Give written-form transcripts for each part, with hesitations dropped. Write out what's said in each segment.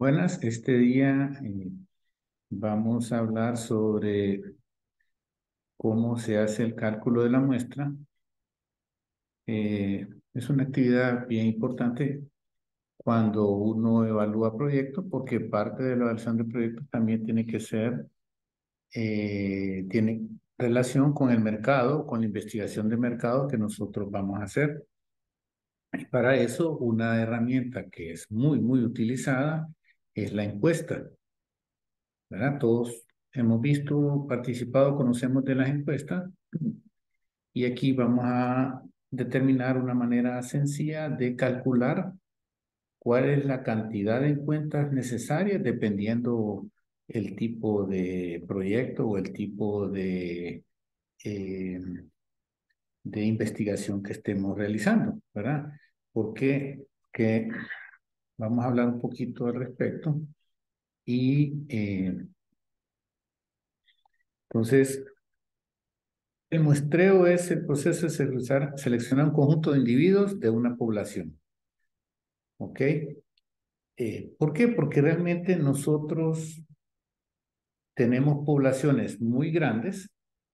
Buenas, este día vamos a hablar sobre cómo se hace el cálculo de la muestra. Es una actividad bien importante cuando uno evalúa proyectos, porque parte de la evaluación de proyectos también tiene que ser, tiene relación con el mercado, con la investigación de mercado que nosotros vamos a hacer. Y para eso, una herramienta que es muy utilizada es la encuesta. ¿Verdad? Todos hemos visto, participado, conocemos de las encuestas y aquí vamos a determinar una manera sencilla de calcular cuál es la cantidad de encuestas necesarias dependiendo el tipo de proyecto o el tipo eh, de investigación que estemos realizando, ¿verdad? Porque que vamos a hablar un poquito al respecto y entonces el muestreo es el proceso de seleccionar un conjunto de individuos de una población. ¿Ok? ¿Por qué? Porque realmente nosotros tenemos poblaciones muy grandes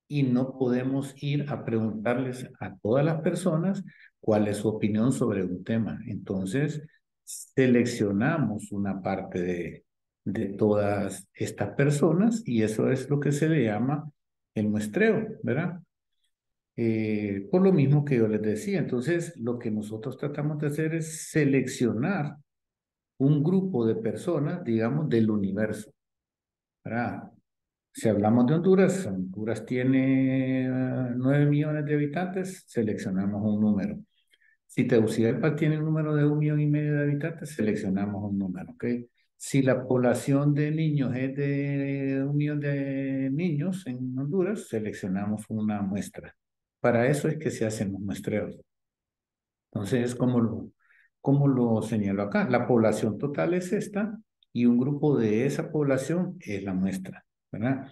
y no podemos ir a preguntarles a todas las personas cuál es su opinión sobre un tema. Entonces, seleccionamos una parte de todas estas personas y eso es lo que se le llama el muestreo, ¿verdad? Por lo mismo que yo les decía, entonces lo que nosotros tratamos de hacer es seleccionar un grupo de personas, digamos, del universo. ¿Verdad? Si hablamos de Honduras, Honduras tiene 9 millones de habitantes, seleccionamos un número. Si Tegucigalpa tiene un número de 1,5 millones de habitantes, seleccionamos un número, ¿ok? Si la población de niños es de 1 millón de niños en Honduras, seleccionamos una muestra. Para eso es que se hacen los muestreos. Entonces, como lo señalo acá, la población total es esta y un grupo de esa población es la muestra, ¿verdad?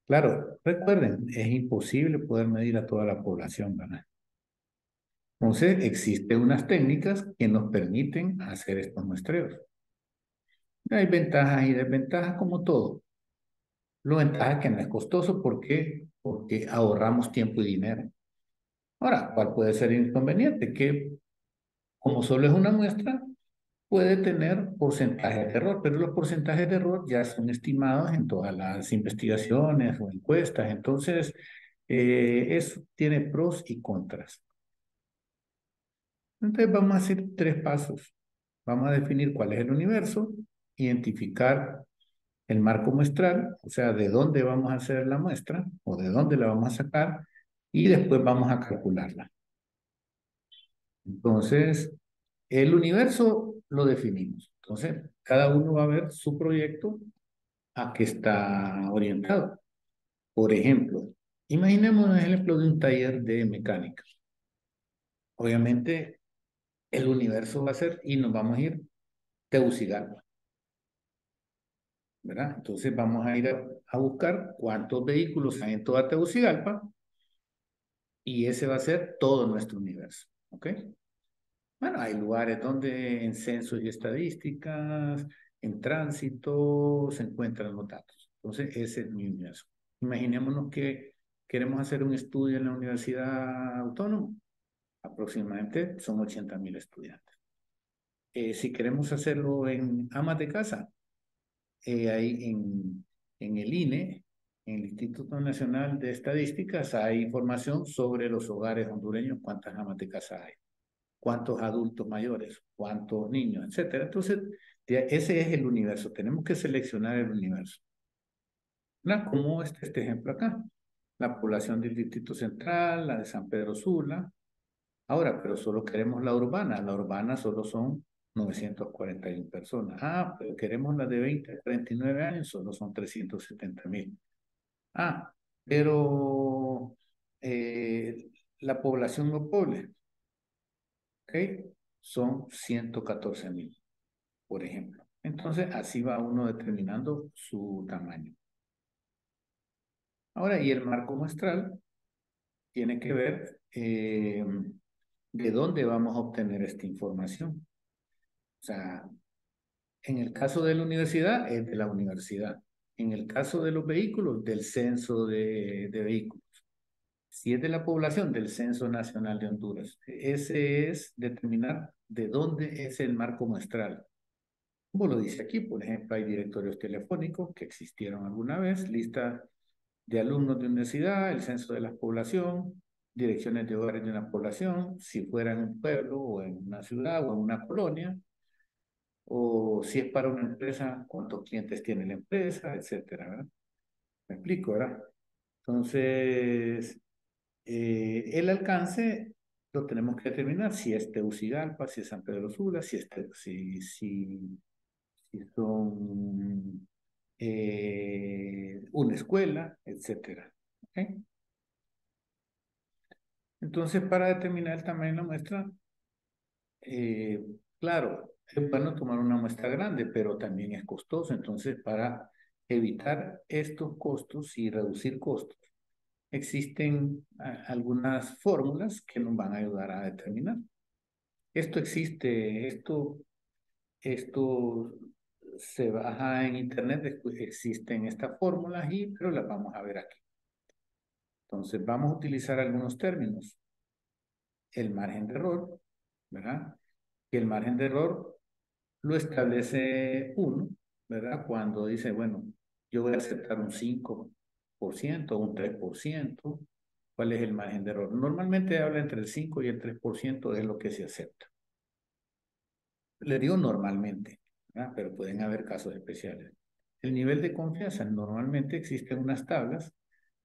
Claro, recuerden, es imposible poder medir a toda la población, ¿verdad? Entonces, existen unas técnicas que nos permiten hacer estos muestreos. Hay ventajas y desventajas como todo. Lo ventaja es que no es costoso porque ahorramos tiempo y dinero. Ahora, ¿cuál puede ser el inconveniente? Que como solo es una muestra, puede tener porcentajes de error, pero los porcentajes de error ya son estimados en todas las investigaciones o encuestas. Entonces, eso tiene pros y contras. Entonces, vamos a hacer 3 pasos. Vamos a definir cuál es el universo, identificar el marco muestral, o sea, de dónde vamos a hacer la muestra o de dónde la vamos a sacar, y después vamos a calcularla. Entonces, el universo lo definimos. Entonces, cada uno va a ver su proyecto a qué está orientado. Por ejemplo, imaginemos un ejemplo de un taller de mecánica. Obviamente, el universo va a ser, y nos vamos a ir Tegucigalpa, ¿verdad? Entonces vamos a ir a buscar cuántos vehículos hay en toda Tegucigalpa y ese va a ser todo nuestro universo, ¿ok? Bueno, hay lugares donde en censos y estadísticas, en tránsito, se encuentran los datos. Entonces, ese es mi universo. Imaginémonos que queremos hacer un estudio en la Universidad Autónoma. Aproximadamente son 80,000 estudiantes. Si queremos hacerlo en amas de casa, hay en el INE, en el Instituto Nacional de Estadísticas, hay información sobre los hogares hondureños, cuántas amas de casa hay, cuántos adultos mayores, cuántos niños, etcétera. Entonces, ese es el universo. Tenemos que seleccionar el universo. ¿Verdad? Como este ejemplo acá. La población del Distrito Central, la de San Pedro Sula. Ahora, pero solo queremos la urbana. La urbana solo son 941 personas. Ah, pero queremos la de 20 a 49 años, solo son 370,000. Ah, pero la población no pobre, ¿ok? Son 114,000, por ejemplo. Entonces, así va uno determinando su tamaño. Ahora, y el marco muestral tiene que ver de dónde vamos a obtener esta información. O sea, En el caso de la universidad, es de la universidad. En el caso de los vehículos, del censo de vehículos. Si es de la población, del Censo Nacional de Honduras. Ese es determinar de dónde es el marco muestral. Como lo dice aquí, por ejemplo, hay directorios telefónicos que existieron alguna vez, lista de alumnos de universidad, el censo de la población, direcciones de hogares de una población, si fuera en un pueblo o en una ciudad o en una colonia, o si es para una empresa, cuántos clientes tiene la empresa, etcétera, ¿verdad? Me explico, ¿verdad? Entonces, el alcance lo tenemos que determinar si es Tegucigalpa, si es San Pedro Sula, si son una escuela, etcétera. ¿Ok? Entonces, para determinar el tamaño de la muestra, eh, claro, es bueno tomar una muestra grande, pero también es costoso. Entonces, para evitar estos costos y reducir costos, existen algunas fórmulas que nos van a ayudar a determinar. Esto existe, esto se baja en internet, existen estas fórmulas, pero las vamos a ver aquí. Entonces, vamos a utilizar algunos términos. El margen de error, ¿verdad? Y el margen de error lo establece uno, ¿verdad? Cuando dice, bueno, yo voy a aceptar un 5%, un 3%. ¿Cuál es el margen de error? Normalmente habla entre el 5 y el 3% es lo que se acepta. Le digo normalmente, ¿verdad? Pero pueden haber casos especiales. El nivel de confianza, normalmente existen unas tablas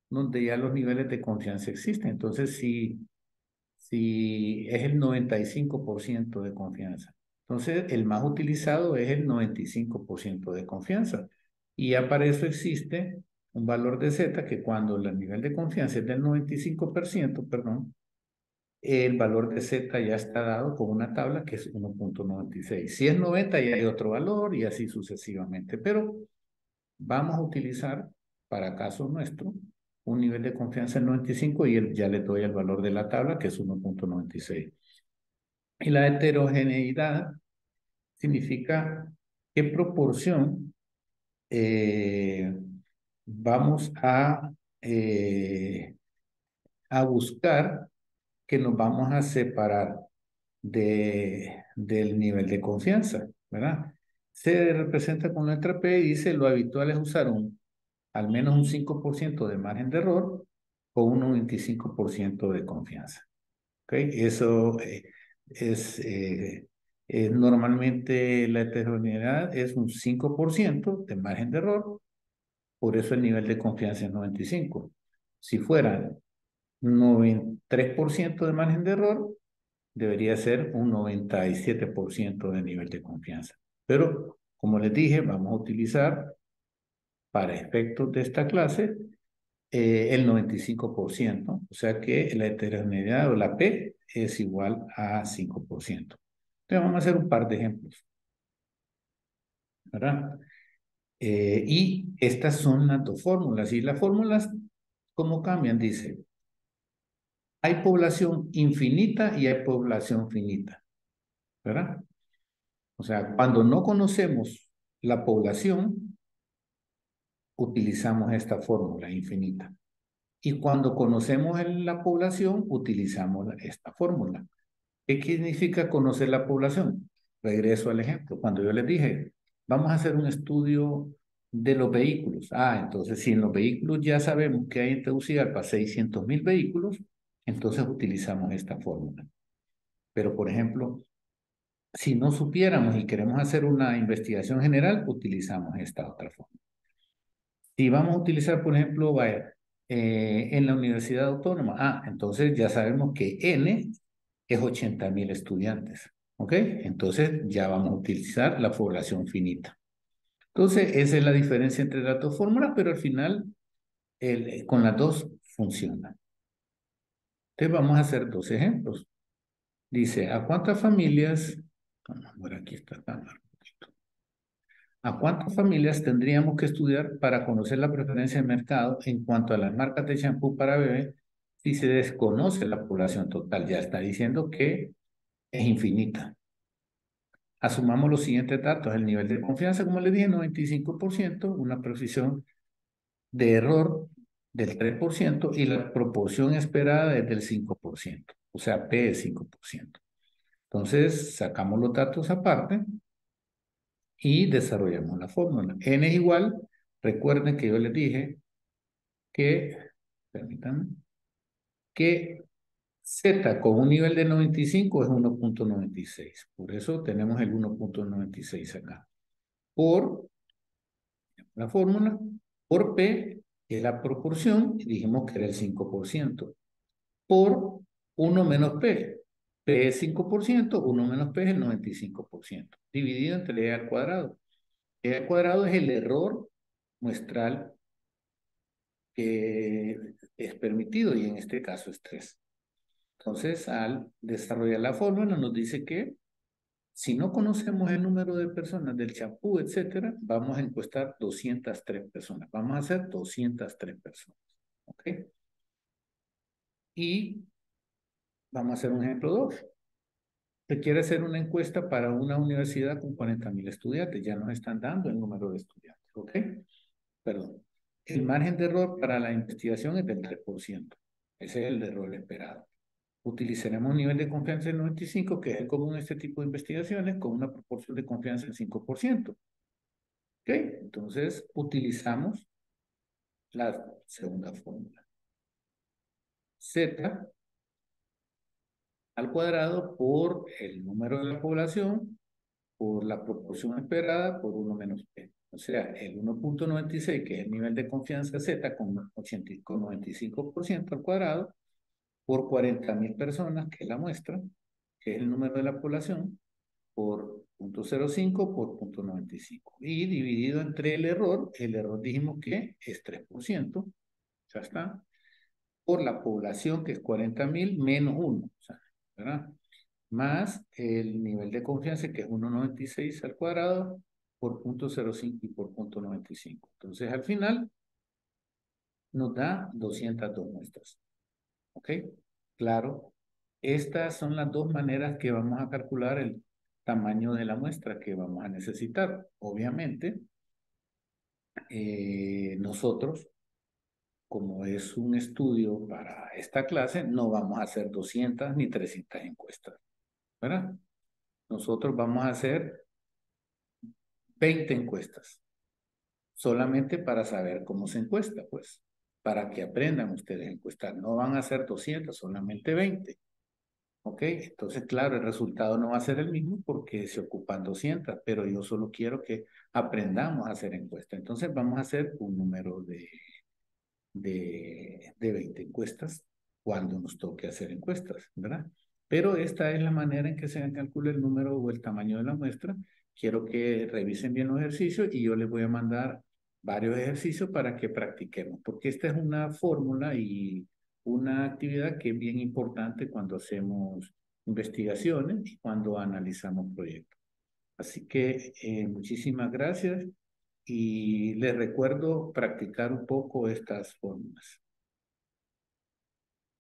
donde ya los niveles de confianza existen. Entonces, si es el 95% de confianza. Entonces, el más utilizado es el 95% de confianza. Y ya para eso existe un valor de Z que cuando el nivel de confianza es del 95%, perdón, el valor de Z ya está dado con una tabla que es 1.96. Si es 90 ya hay otro valor y así sucesivamente. Pero vamos a utilizar, para caso nuestro, un nivel de confianza en 95 y ya le doy el valor de la tabla que es 1.96. Y la heterogeneidad significa qué proporción eh, vamos a buscar que nos vamos a separar del nivel de confianza, ¿verdad? Se representa con letra P y dice lo habitual es usar al menos un 5% de margen de error o un 95% de confianza. ¿Ok? Eso es, normalmente la heterogeneidad es un 5% de margen de error, por eso el nivel de confianza es 95. Si fuera 93% de margen de error, debería ser un 97% de nivel de confianza. Pero, como les dije, vamos a utilizar para efectos de esta clase el 95%, o sea que la heterogeneidad o la P es igual a 5%. Entonces vamos a hacer un par de ejemplos, ¿verdad? Y estas son las dos fórmulas. Y las fórmulas, ¿cómo cambian? Dice, hay población infinita y hay población finita, ¿verdad? O sea, cuando no conocemos la población, utilizamos esta fórmula infinita. Y cuando conocemos la población, utilizamos esta fórmula. ¿Qué significa conocer la población? Regreso al ejemplo. Cuando yo les dije, vamos a hacer un estudio de los vehículos. Entonces, si en los vehículos ya sabemos que hay en Tegucigalpa 600,000 vehículos, entonces utilizamos esta fórmula. Pero, por ejemplo, si no supiéramos y queremos hacer una investigación general, utilizamos esta otra fórmula. Si vamos a utilizar, por ejemplo, vaya, en la Universidad Autónoma, entonces ya sabemos que N es 80,000 estudiantes, ¿ok? Entonces ya vamos a utilizar la población finita. Entonces, esa es la diferencia entre las dos fórmulas, pero al final con las dos funciona. Entonces vamos a hacer dos ejemplos. Dice, ¿a cuántas familias? Bueno, aquí está tan largo. ¿A cuántas familias tendríamos que estudiar para conocer la preferencia de mercado en cuanto a las marcas de champú para bebé si se desconoce la población total? Ya está diciendo que es infinita. Asumamos los siguientes datos. El nivel de confianza, como les dije, 95%, una precisión de error del 3% y la proporción esperada es del 5%, o sea, P es 5%. Entonces, sacamos los datos aparte y desarrollamos la fórmula. N es igual, recuerden que yo les dije que, permítanme, que Z con un nivel de 95 es 1.96. Por eso tenemos el 1.96 acá. Por la fórmula, por P, que es la proporción, y dijimos que era el 5%. Por 1 menos P. P es 5%, 1 menos P es el 95%. Dividido entre E al cuadrado. E al cuadrado es el error muestral que es permitido y en este caso es 3. Entonces, al desarrollar la fórmula nos dice que si no conocemos el número de personas del champú, etcétera, vamos a encuestar 203 personas. Vamos a hacer 203 personas. ¿Ok? Y vamos a hacer un ejemplo 2. Se quiere hacer una encuesta para una universidad con 40,000 estudiantes. Ya nos están dando el número de estudiantes. ¿Ok? Perdón. El margen de error para la investigación es del 3%. Ese es el error esperado. Utilizaremos un nivel de confianza del 95, que es el común en este tipo de investigaciones, con una proporción de confianza del 5%. ¿Ok? Entonces, utilizamos la segunda fórmula. Z al cuadrado por el número de la población, por la proporción esperada, por 1 menos P. O sea, el 1.96, que es el nivel de confianza Z con 95% al cuadrado, por 40,000 personas, que es la muestra, que es el número de la población, por 0.05 por 0.95. Y dividido entre el error dijimos que es 3%, ya está, por la población, que es 40,000, menos 1, o sea, ¿verdad? Más el nivel de confianza, que es 1.96 al cuadrado, por 0.05 y por 0.95. Entonces, al final, nos da 202 muestras. ¿Ok? Claro, estas son las dos maneras que vamos a calcular el tamaño de la muestra que vamos a necesitar. Obviamente, nosotros, como es un estudio para esta clase, no vamos a hacer 200 ni 300 encuestas, ¿verdad? Nosotros vamos a hacer 20 encuestas, solamente para saber cómo se encuesta, pues, para que aprendan ustedes a encuestar. No van a hacer 200, solamente 20. ¿Ok? Entonces, claro, el resultado no va a ser el mismo porque se ocupan 200, pero yo solo quiero que aprendamos a hacer encuestas. Entonces, vamos a hacer un número de 20 encuestas cuando nos toque hacer encuestas, ¿verdad? Pero esta es la manera en que se calcula el número o el tamaño de la muestra. Quiero que revisen bien los ejercicios y yo les voy a mandar varios ejercicios para que practiquemos, porque esta es una fórmula y una actividad que es bien importante cuando hacemos investigaciones y cuando analizamos proyectos. Así que muchísimas gracias y les recuerdo practicar un poco estas fórmulas.